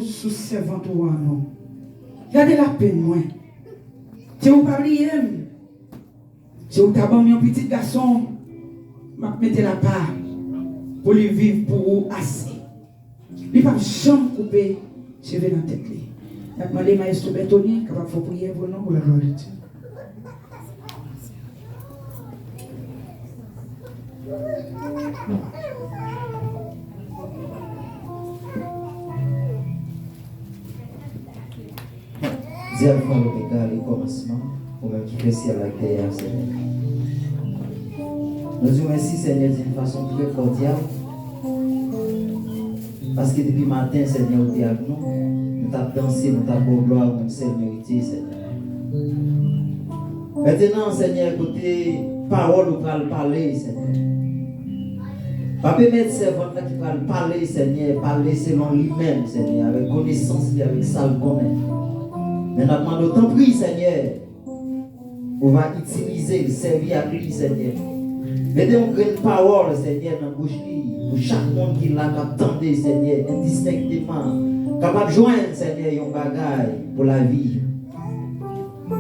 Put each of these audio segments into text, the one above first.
sous servant ou non. Gardez la peine, moi. Si vous parlez, si vous avez un petit garçon, je mettez la part pour lui vivre pour vous assez. Il ne va jamais couper cheveux dans la tête. Je vais demander à Maestro Bertoni qu'il va faire prier pour nous pour la gloire de Dieu. Dieu a fait le commencement, pour même qui fait ciel avec terre, Seigneur. Nous disons ainsi, Seigneur, d'une façon très cordiale. Parce que depuis matin, Seigneur, tu es avec nous. Nous t'avons dansé, nous t'avons gloire, nous sommes mérités, Seigneur. Maintenant, Seigneur, côté parole, nous allons parler, Seigneur. Pas permettre servant qui va parler, Seigneur, parler selon lui-même, Seigneur, avec connaissance et avec ça, le connaître. Mais nous demandons autant pris, Seigneur. On va utiliser, servir à lui, Seigneur. Mettez une grande parole, Seigneur, dans la bouche pour chaque monde qui l'a attendé, Seigneur, indistinctement. Capable de joindre, Seigneur, un bagage pour la vie.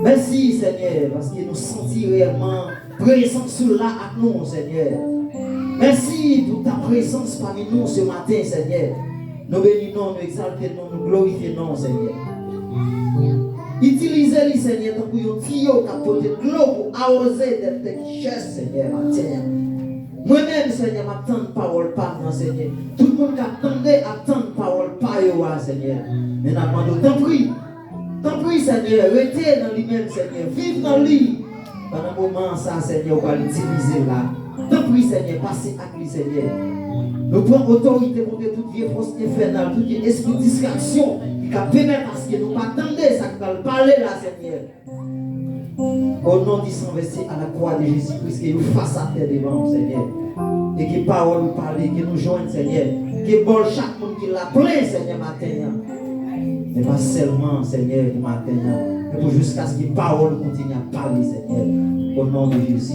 Merci, Seigneur, parce que nous sentons réellement présence sur là avec nous, Seigneur. Merci pour ta présence parmi nous ce matin, Seigneur. Nous bénissons, nous exaltons, nous glorifions, Seigneur. Utilisez-les, Seigneur, pour un tuyau qui a porté de l'eau pour arroser des richesses, Seigneur, matin. Moi-même, Seigneur, m'attends parole par moi, Seigneur. Tout le monde qui attend parole par moi, Seigneur. Mais nous demandons, tant pis, Seigneur, restez dans lui-même, Seigneur. Vive dans lui. Pendant un moment, ça, Seigneur, on va l'utiliser là. Tant pis, Seigneur, passez à lui, Seigneur. Nous prenons autorité contre toute vieille force infernale, toute vieille esprit de distraction qui va permettre parce que nous attendons ça qui va parler là, Seigneur. Au nom du sang versé à la croix de Jésus-Christ, que nous fassons à terre devant nous, Seigneur. Et que parole nous parle, que nous joignent, Seigneur. Que bon chaque monde qui l'a plein, Seigneur, matin. Mais pas seulement, Seigneur, pour matin, mais pour jusqu'à ce que parole continue à parler, Seigneur. Au nom de Jésus.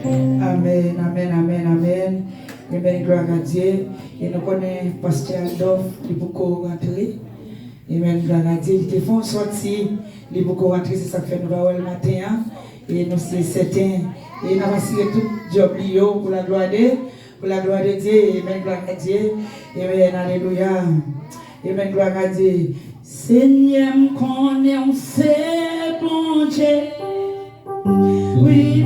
Amen, amen, amen, amen. Amen, gloire à Dieu. Et nous connaissons Pasteur Adolphe, qui est beaucoup rentré. Amen, gloire à Dieu. Ils te font sortir, ils sont beaucoup rentré, c'est ça que fait nous voir le matin. Et nous sommes certains. Et nous avons assuré tout le job pour la gloire de Dieu. Pour la gloire de Dieu. Amen, gloire à Dieu. Amen, alléluia. Amen, gloire à Dieu. Seigneur, me connaît, on sait, bon Dieu. Oui.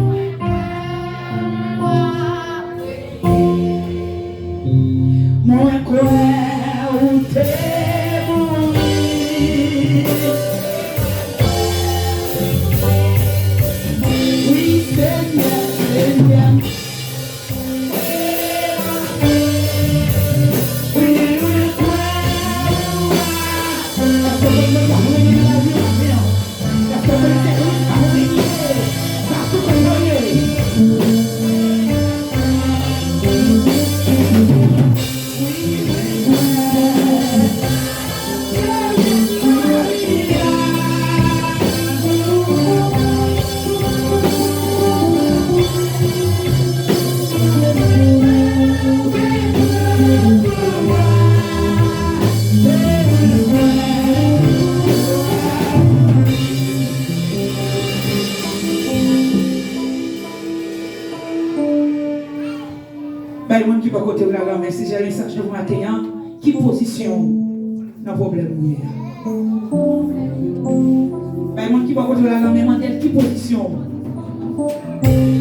Moi, quoi, où t'es bon. Oui, Seigneur, Seigneur. Si j'ai un message de matin, qui position dans le problème? Qui va côté la langue, qui position?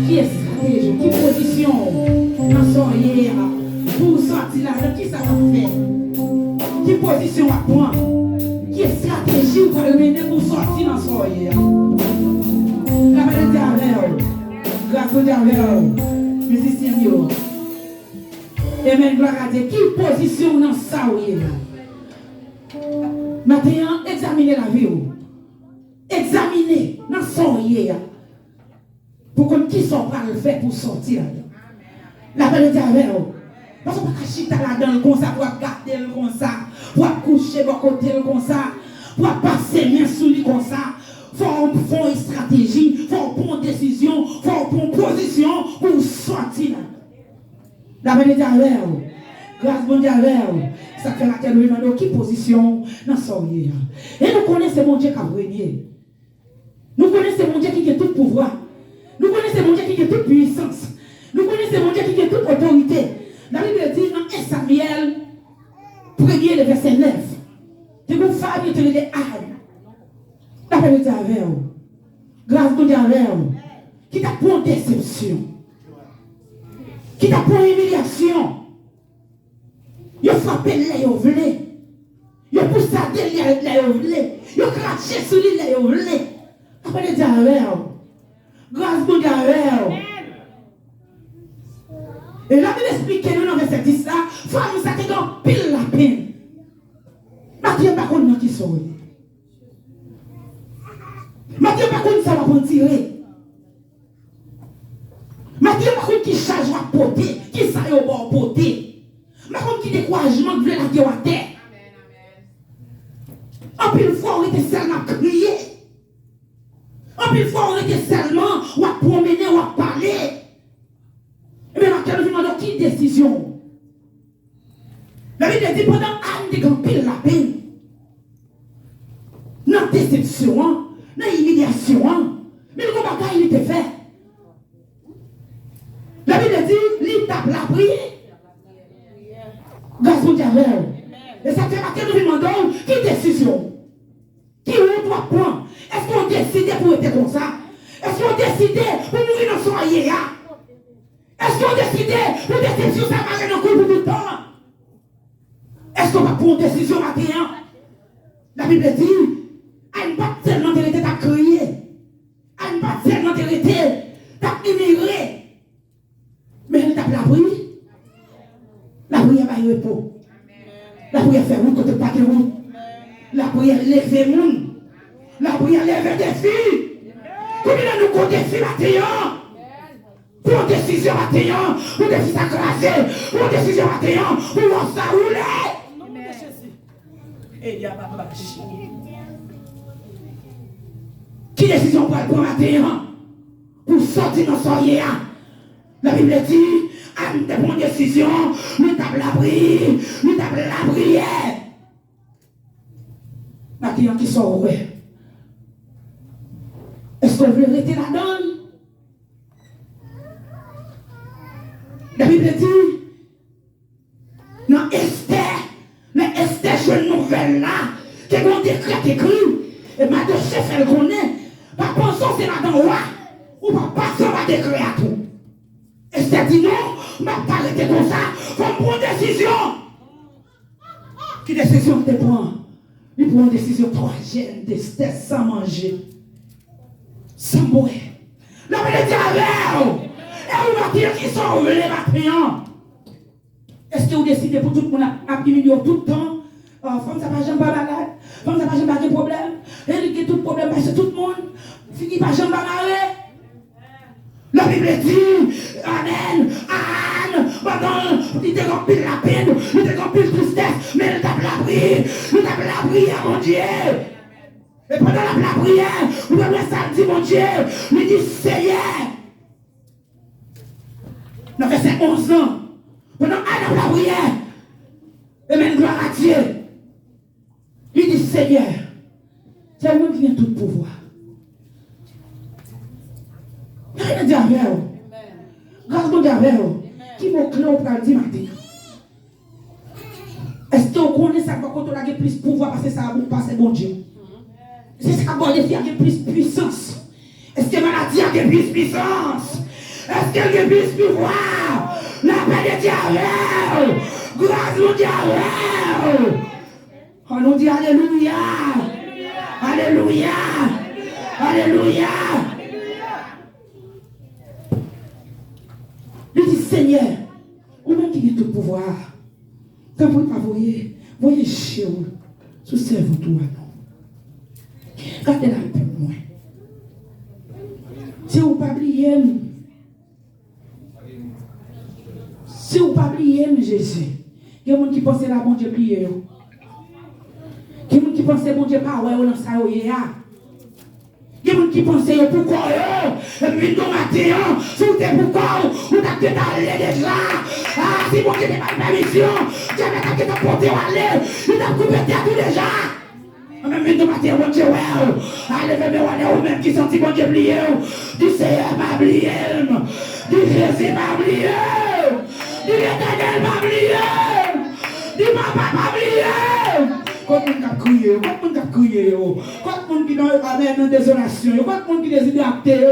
Qui est stratégie? Qui position dans son hier pour sortir là? Qui ça va faire? Qui position à prendre? Qui est stratégie pour mener pour sortir dans son hier? La maladie à l'air, grâce au diable, musicien. Amen, gloire à Dieu. Qui position dans ça où il est là? Maintenant, examinez la vie. Examinez dans son hier. Pour qu'on qui sont pas le faire pour sortir. La paix de Dieu. Parce qu'on ne peut pas chiter là-dedans comme ça, pour garder comme ça, pour coucher de côté comme ça, pour passer main sous lui comme ça. Faut une stratégie, faut une décision, faut une position pour sortir là. La paix de Dieu. Grâce bon Dieu. Ça fait matin, nous demandons qui position dans son lieu. Et nous connaissons mon Dieu qui a régné. Nous connaissons mon Dieu qui a tout pouvoir. Nous connaissons mon Dieu qui a toute puissance. Nous connaissons mon Dieu qui a toute autorité. La Bible dit dans 1 Samuel, 1er, le verset 9. Tu peux faire mieux te les âmes. La Bible dit avec vous. Grâce de Dieu avec vous. Qui t'a pour déception. Qui t'a pour humiliation. Ils ont frappé les ovlés. Ils ont poussé les ovlés. Ils ont craché sur les ovlés. La Bible dit avec vous. Grâce de Dieu avec vous. Et la Bible explique que nous dans verset 10 là, femme ça te donne pile la peine. Mathieu pas contre qui sont. Mathieu pas contre ça va pour tirer. Mathieu pas contre qui charge va porter, qui ça est au bord porter. Mais comme qui découragement de la guerre à terre. En pile fois on était seulement crier. En pile fois on était seulement ou à promener ou à parler. Et bien, quand nous demandons qui décision. La Bible dit pendant Anne de pile la peine. Dans la déception, dans l'humiliation, mais le combat il était fait. La Bible dit, il tape la prière. Grâce au diable. Et ça fait que nous demandons qui décision. Qui on doit prendre. Est-ce qu'on décide pour être comme ça? Est-ce qu'on décide pour mourir dans son aïe? Est-ce qu'on décide pour des décisions ça va dans le coup pour tout le temps? Est-ce qu'on va prendre une décision maintenant? La Bible dit, elle n'est pas tellement de ta crier. Elle n'est pas tellement de ta ignorer. Mais elle tape la prière. La prière va y repos. La prière fait route côté pas de route. La prière lève les monde. La prière lève des filles. Combien nous comptons des filles maintenant? Pour décision maintenant, pour décision crasée, pour décision maintenant, pour ça rouler. Qui décision pour prendre maintenant? Pour sortir dans son yéa. La Bible dit, à nous prendre une décision, nous tapons la prière, nous tapons la prière. Maintenant qui sont ouais. Est-ce qu'on veut rester là-dedans? La Bible dit, dans Esther, mais Esther, je une nouvelle là, qui est un décret écrit, et ma de chef, elle connaît, pas pensons c'est là-dedans, ou pas passer ma décret à tout. Esther dit non, ma pas arrêter comme ça, faut prendre une décision. Qui décision te prend? Il prend une décision troisième d'Esther sans manger, sans boire. La Bible dit avec. Et vous va dire qui sont les matrions. Est-ce que vous décidez pour tout le monde à diminuer tout le temps? Femme, ça va jamais pas malade. Femme, ça va jamais pas de problème. Et qui tout problème parce que tout le monde finit par jamais pas malade. La Bible dit, Amen, Anne, pendant, il te remplit la peine, il te remplit la tristesse, mais il tape la prière, mon Dieu. Et pendant la prière, vous avez ça dit, mon Dieu, il dit, Seigneur. Dans verset 11 ans, pendant Anne la prière, et même gloire à Dieu, il dit, Seigneur, c'est moi qui viens tout pouvoir. Rien à dire avec vous. Grâce à Dieu avec vous. Qui m'a clé au dit matin? Est-ce que vous connaissez ça quand on a plus de pouvoir parce que ça va passer bon Dieu? C'est ça qu'on a plus de puissance. Est-ce que la maladie a plus de puissance? Est-ce qu'elle a plus de pouvoir? La paix de Dieu avec vous. Grâce à Dieu avec vous. On nous dit Alléluia. Alléluia. Alléluia. Il dit Seigneur, ou même qui a tout pouvoir, quand vous ne pas voyez chez vous, sous cerveau tout à nous. Gardez la paix moins. Si vous ne pas oublier, si vous ne pas oublier Jésus, il y a des gens qui pensent que bon Dieu plié. Il y a des gens qui pensent que bon Dieu pas ouais dans ça. Il y a Il y a des gens qui pensent pourquoi et puis nous matin, si vous êtes pourquoi, vous avez allé déjà. Ah, si vous n'avez pas de permission, j'avais qu'à te porter à aller, il a coupé tout déjà. Même nous matin, bon Dieu, allez, venez, ou même qui sentit bon Dieu oublié, du Seigneur m'a oublié, du Jésus m'a oublié, du Éternel m'a oublié, du Papa m'a oublié. Quand on a crié, quand on a crié, quand on qui dans désolation, quand on qui décide d'acter,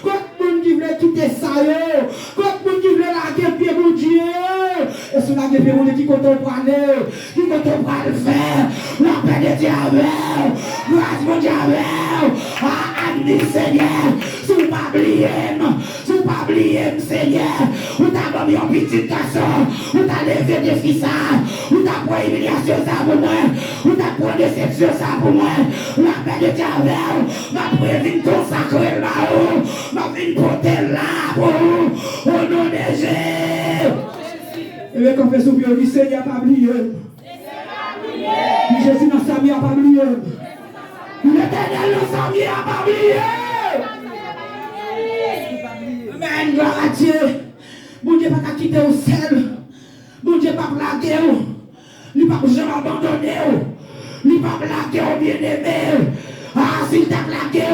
quand on qui veut quitter ça, quand on qui veut larguer pied pour Dieu, et sur la guerre pour qui compte pour aller, qui compte pour le faire, la paix de diable, grâce mon diable, Annie Seigneur, si vous pas oublier, si vous pas oublier Seigneur, vous t'avez mis un petit garçon, vous t'avez levé des fils, vous t'avez pris humiliation ça pour moi. Vous avez pris déception ça pour moi. La paix de diable, ma prévine consacrée là-haut, ma vie portée là pour vous, au nom de Jésus. Et bien, quand on fait souffrir, le Seigneur n'a pas oublié. Jésus n'a pas oublié. L'Éternel n'a pas oublié. Amen, gloire à Dieu. Mon Dieu n'a pas quitté au ciel. Mon Dieu n'a pas plagué. Il n'a pas jamais abandonné. Il n'a pas plaqué au bien-aimé. Ah, s'il t'a plaqué,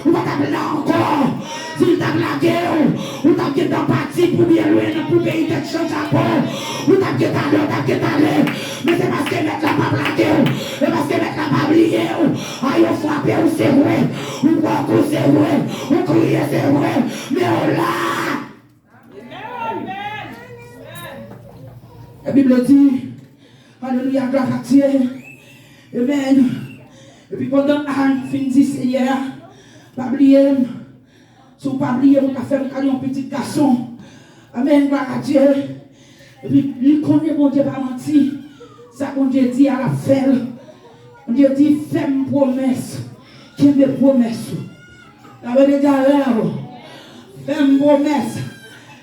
on va t'appeler encore. S'il t'a plaqué, on t'a fait d'empathie pour bien loin, pour payer quelque chose à peau. On t'a fait d'aller, mais c'est parce que mettre la pas plaqué, c'est parce que mettre la pas oublié. Ah, il faut frapper, c'est vrai. On croit que c'est vrai. On crie, c'est vrai. Mais on l'a. La Bible dit, alléluia, gloire à Dieu. Amen. Et puis pendant Anne finit Seigneur, pas oublier, si vous pas oublier, vous avez fait un petit garçon. Amen, gloire à Dieu. Et puis il connaît mon Dieu pas menti. Ça mon Dieu dit à la faire. Mon Dieu dit, fais une promesse. Qui me promesse. La veille de fais une promesse.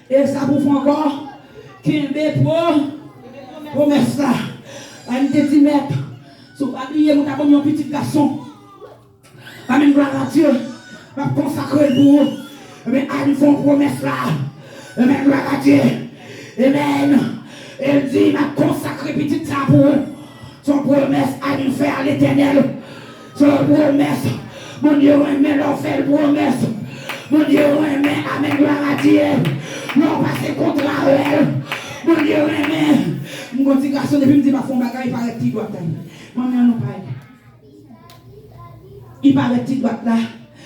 Et ça vous fait encore. Qui me promesse là. Un petit mètre. Si vous pas oublier, vous avez un petit garçon. Amen, gloire à Dieu. Je vais consacrer pour vous. Mais elle fait une promesse là. Amen, gloire à Dieu. Amen. Elle dit, je vais consacrer petit ça pour vous. Son promesse à nous faire à l'éternel. Son promesse. Mon Dieu, amen, leur fait une promesse. Mon Dieu, amen, amen, gloire à Dieu. Non, passer contre elle. Mon Dieu, amen. Mon petit garçon, depuis que je dis, ma femme, il paraît petit droit. Maman, nous parle. Il paraît petit droit là.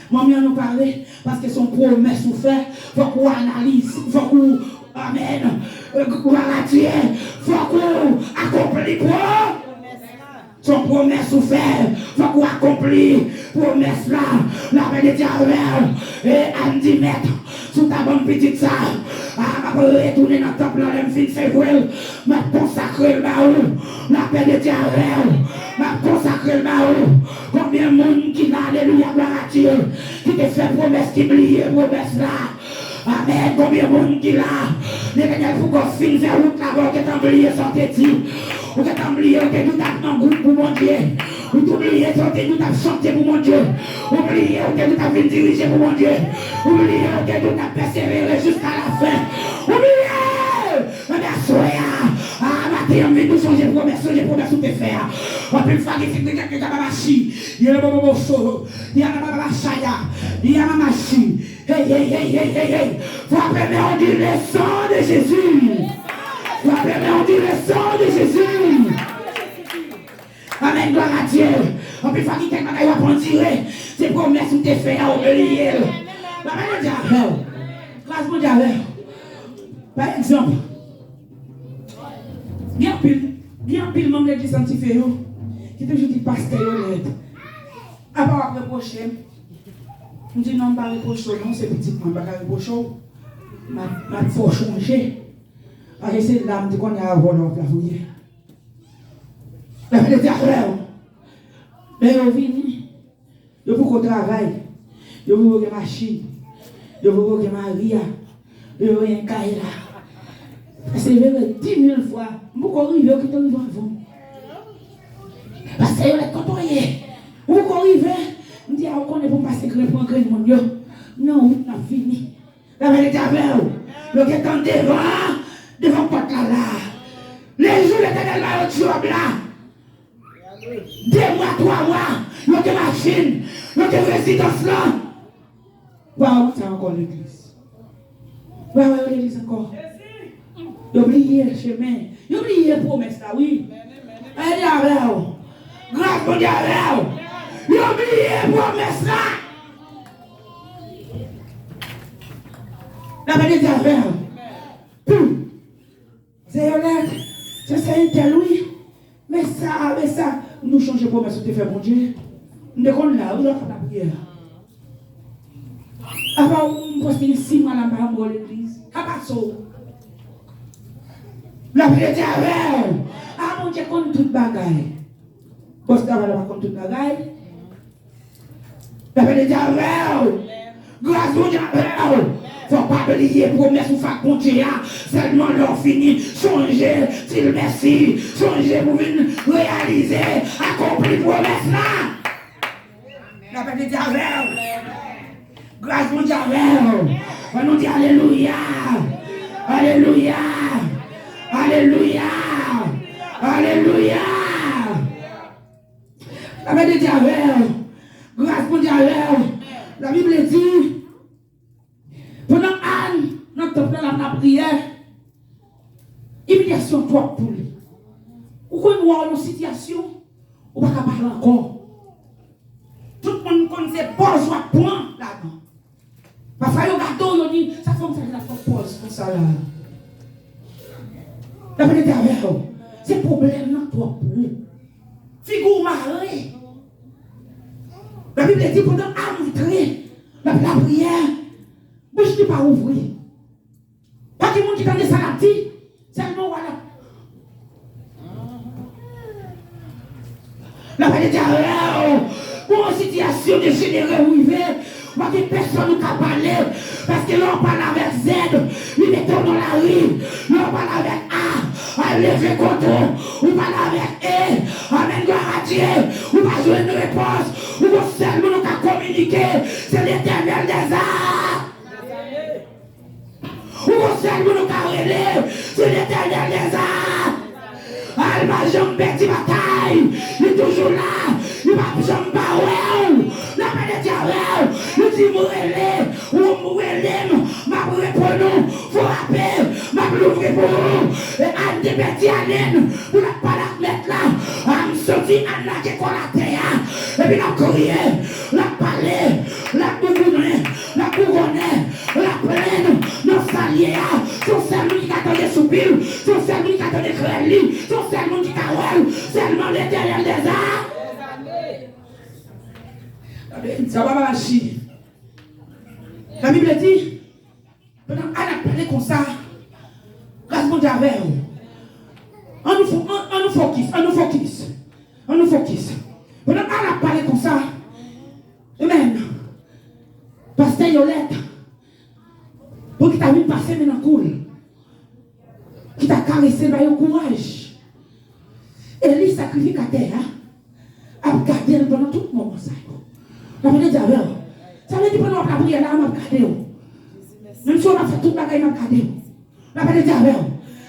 Maman, nous parle parce que son promesse ou fait, il faut qu'on analyse, il faut qu'on, amen, gloire à Dieu, il faut qu'on accomplisse pour. Son promesse ou fait, il faut qu'on accomplisse promesse là, la paix de diable, et elle dit, maître, sous ta bonne petite ça, je vais retourner dans le temple, je vais faire je vais consacrer le baou, la paix de diable, je vais consacrer le baou. Combien de monde qui n'a, alléluia, gloire à Dieu, qui te fait promesse, qui oublie promesse là. Amen, combien de monde qui là, l'éternel faut qu'on finisse faire route là-bas, qui est oublié sans te dire, ou qui est oublié, que nous avons un groupe pour mon Dieu, ou oublié, que nous avons chanté pour mon Dieu, oublié, que nous avons dirigé pour mon Dieu, oublié, que nous avons persévéré jusqu'à la fin, oublié, mais soyez, matin, nous changer promesse ou te faire. On peut faire des choses que tu as marché, il y a le bon chaud, il y a la chaya, il y a la machine. Hey, frappez-moi, on dit le sang de Jésus. Frappez-moi, on dit le sang de Jésus. Amen, gloire à Dieu. On peut faire quelqu'un qui va prendre tirer. C'est promesse ou te faire à oublier. La main de diable. Grâce mon diable. Par exemple, bien pile membre de l'église sanctifiée qui toujours dit pasteur honnête. À part reprocher. Je dis non, pas reprocher, non, c'est petit, je ne vais pas reprocher. Je faut changer. Parce que c'est l'âme qu'on a à voler la fouille. La vie de diable. Mais vous venez, vous pouvez travailler, vous pouvez machine, vous pouvez Maria, vous pouvez un Kaila. C'est vrai 10 000 fois, vous pouvez arriver au temps devant vous. Parce que vous êtes contrôlé. Vous pouvez arriver, vous dites, on connaît pour passer. pour un monde. Non, on a fini. La vérité avec vous. Le qui est devant porte là. Les jours l'éternel va au job là. 2 mois, 3 mois, il y a des machines, il y a des résidences là. Waouh, c'est encore l'église. Waouh, l'église encore. Il a oublié le chemin. Il a oublié la promesse là, oui. Elle est avec vous. Grâce pour Dieu avec vous. Il a oublié la promesse là. La vérité est avec vous. C'est honnête. C'est un tel, oui. Mais ça, nous changeons pour promesse, nous faire bon Dieu. Nous devons là, nous devons faire la prière. Avant, on poste 6 mois là bas à l'église. À part ça. La vérité avec vous. Ah, mon Dieu, compte toute bagaille. Poste avant, on compte toute bagaille. La vérité avec vous. Grâce à Dieu avec vous. Faut pas oublier promesse ou faire compter seulement leur fini changer s'il merci changer pour venir réaliser accomplir promesse là la paix de Dieu grâce mon Dieu on nous dit alléluia alléluia alléluia alléluia la paix de Dieu grâce mon Dieu la Bible dit pendant Anne, notre temple la prière, humiliation trop pour lui. Ou quand nous avons une situation, on ne va pas parler encore. Tout le monde connaît pas besoin de point là-dedans. Parfois, il y a un gâteau, il dit, ça fait la pause pour ça là. La vérité avec vous, c'est problème là trop pour lui. Figure marée. La Bible dit pendant Anne entrait, la prière. Bouche n'est pas ouvrir. Pas de monde qui t'a dit ça la dit. Seulement voilà. La vérité pour une situation de généreux arrivée, pas que personne ne peut parler. Parce que l'on parle avec Z, nous mettons dans la rue. L'on parle avec A, à lever contre. On parle avec E, amen, gloire à Dieu. On va jouer une réponse. On va seulement nous communiquer. C'est l'éternel des arts. Où seulement nous carrelons, c'est l'éternel des arts. Alma jambe petit bataille, il est toujours là, il va jambe baoué, la main de Dieu, il dit mourrez-les, ou mourrez-les, ma brûlée pour nous, faut rappeler, ma l'ouvrir pour nous, et Anne de Betty Allen, pour la pas la mettre là, à me sortir Anne là qui est collatée, et puis la courrier, la palais, la couronne, la plaine, nos saliers, sont celles qui attendent soupir, sont celles qui attendent créer, sont celles qui carolent, seulement l'éternel des arts. Ça va marcher. La Bible dit, pendant qu'elle a parlé comme ça, grâce à Dieu avec vous, on nous focus. Pendant qu'elle a parlé comme ça, amen. Pasteur Yolette, pour qu'il t'a vu passer maintenant cool, qui t'a caressé dans le courage. Et lui, sacrificateur, a gardé pendant tout le moment. La veut dire, ça veut dire pendant la prière, là, on a gardé. Même si on a fait tout le bagage, on a gardé. La veut dire,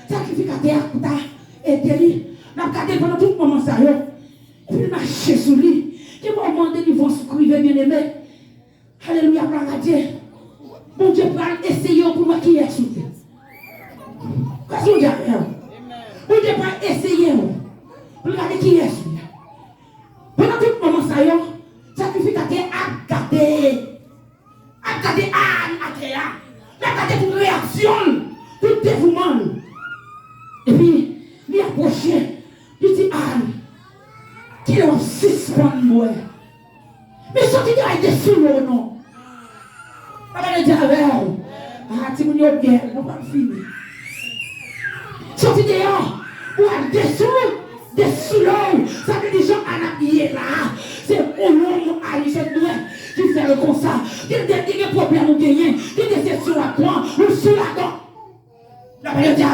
sacrificateur, qui t'a aidé lui, on a gardé pendant tout le moment. Et puis il marche sur lui. Quel moment de niveau souscrire, bien aimé. Alléluia, gloire à Dieu. Bon Dieu va essayer pour moi qui est sous Dieu. Qu'est-ce que vous dites? Bon Dieu va essayer pour regarder qui est sous Dieu. Pendant tout le moment, ça y est, sacrificateur a gardé Anne à terre. Il a gardé toute réaction, tout dévouement. Et puis, il approché, il dit Anne, qui est en 6 points de moi. Mais sorti de la dessus, non. Pas de dire avec vous. Ah, si vous n'êtes bien, nous pas fini. Sorti dehors, pour aller dessous l'eau. Ça veut dire que Anna qui est là. C'est au long à l'échelle qui fait le comme ça. Il y a des problèmes ou gagner, il y a des questions à prendre, ou sous la dent. La période de Dieu,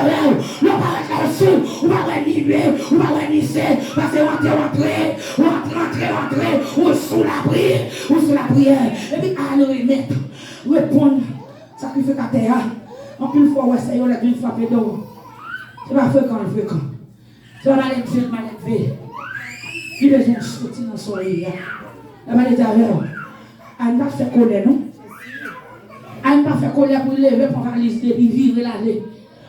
on va arrêter là-dessous, on va renouer, on va renouer, parce qu'on va rentrer, ou sous la prière, ou sur la prière. Et puis, allez remettre, répondre, sacrificateur. En plus, fois, ouais, c'est là, une fois, pédo. C'est pas fréquent, le fréquent. C'est pas mal élevé. Il est un sorti dans son lit. La maladie avec vous. Elle n'a pas fait colère, non? Elle n'a pas fait colère pour lever, pour réaliser, pour vivre l'aller.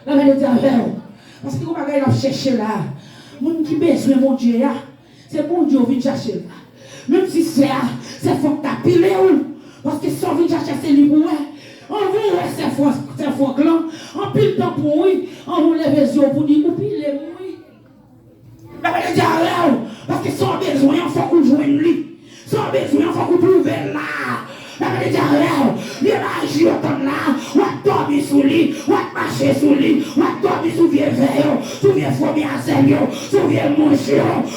La maladie avec vous. Parce que vous ne pouvez pas chercher là. Les gens qui besoin de mon Dieu, c'est bon Dieu qui vient chercher là. Même si c'est fort tapiler parce que si on vient chercher c'est lui. On veut c'est fort clan. On pile temps pour lui. On lève les yeux pour dire, ou pile les mouilles. La maladie avec vous. Parce que sans besoin, il faut qu'on joigne lui. Sans besoin, il faut qu'on trouve là. La maladie avec vous. Il agit autant là. On va dormir sous lui. On va marcher sous lui. On va dormir sous vieux veille. Sous vieux fourmi à sérieux. Sous vieux mouche.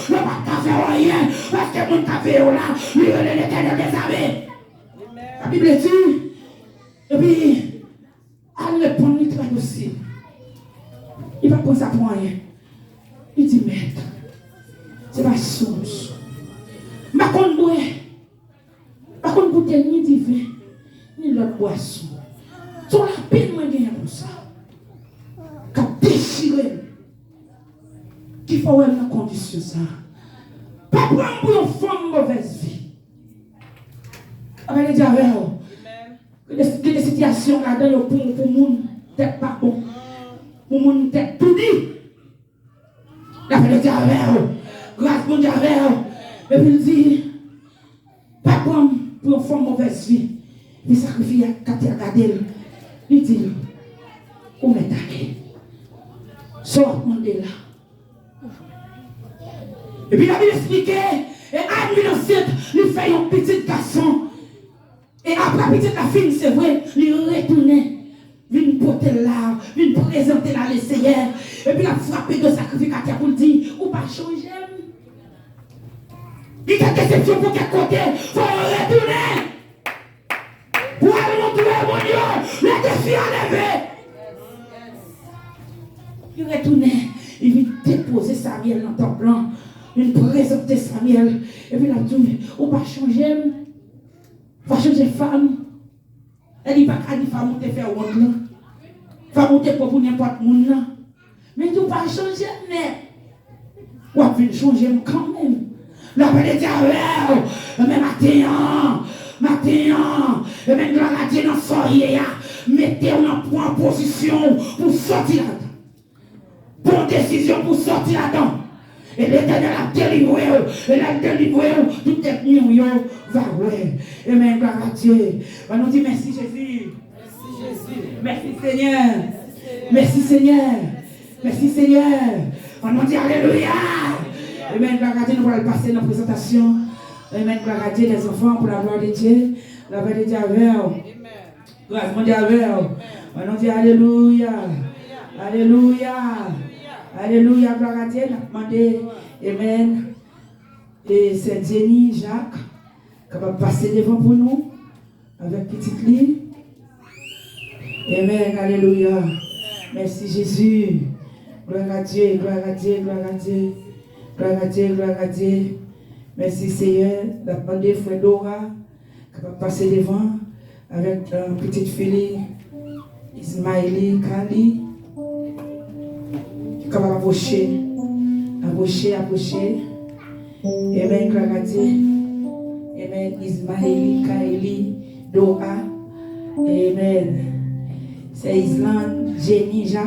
Ne pas faire rien. Parce que mon café là, lui, il est l'éternel des armées. La Bible dit. Et puis, elle répond, il très possible. Il va pas penser à rien. Il dit, maître, c'est pas source. Ma contre boire. Par contre, bouteille ni divin, ni l'autre boisson. Sur la peine, moi, gagne pour ça. Qu'a déchiré. Qui faut être dans condition ça. Pas prendre pour une femme mauvaise vie. Avec les diables. Des situations là-dedans pour monde tête pas bon. Pour monde tête tout dit. La fait le diable. Grâce mon diable. Et puis il dit, pas prendre pour une femme mauvaise vie. Il sacrifie à regarder. Il dit, où m'est allé? Sors mon là. Et puis la Bible expliquait, et Anne enceinte, il fait un petit garçon. Et après la petite fille, c'est vrai, il retournait. Vient porter là, vient présenter là les Seigneur. Et puis il a frappé de sacrificateur pour dire, ou pas changer. Il y a des exceptions pour quel côté, il faut retourner. Pour aller montrer mon Dieu, les défis à lever. Il retournait, il vient déposer Samuel dans ton plan. Il présenter Samuel. Et puis il a dit, ou pas changer. Pas changer femme. Elle dit pas qu'elle dit femme monter faire honte là. Femme monter pour n'importe monde là. Mais tu pas changer mais. Ou a venir changer quand même. La paix de Dieu. Mais matin, et même gloire à Dieu dans soirée, mettez-vous en position pour sortir là-dedans. Bonne décision pour sortir là-dedans. Et l'Éternel a délivré, et l'a délivré, tout est venu, va ouais. Et même gloire à Dieu. On nous dit merci Jésus. Merci Jésus. Merci Seigneur. Merci Seigneur. Merci Seigneur. On nous dit alléluia. Et même gloire à Dieu, nous allons passer dans la présentation. Et même gloire à Dieu des enfants pour la gloire de Dieu. La gloire de Dieu avec vous. Grâce mon Dieu avec vous. On nous dit alléluia. Alléluia. Alléluia, gloire à Dieu. On a demandé, amen. Et c'est Jenny, Jacques, qui va passer devant pour nous, avec petite ligne. Amen, alléluia. Merci Jésus. Gloire à Dieu, gloire à Dieu, gloire à Dieu. Gloire à Dieu, gloire à Dieu. Merci Seigneur. On a demandé frère Dora, qui va passer devant, avec une petite fille, Ismaëli Kali. Comme approcher. Amen, gloire à Dieu. Amen, Ismaëli, Kaeli, Dora. Amen. C'est Island, Jenny, Jacques.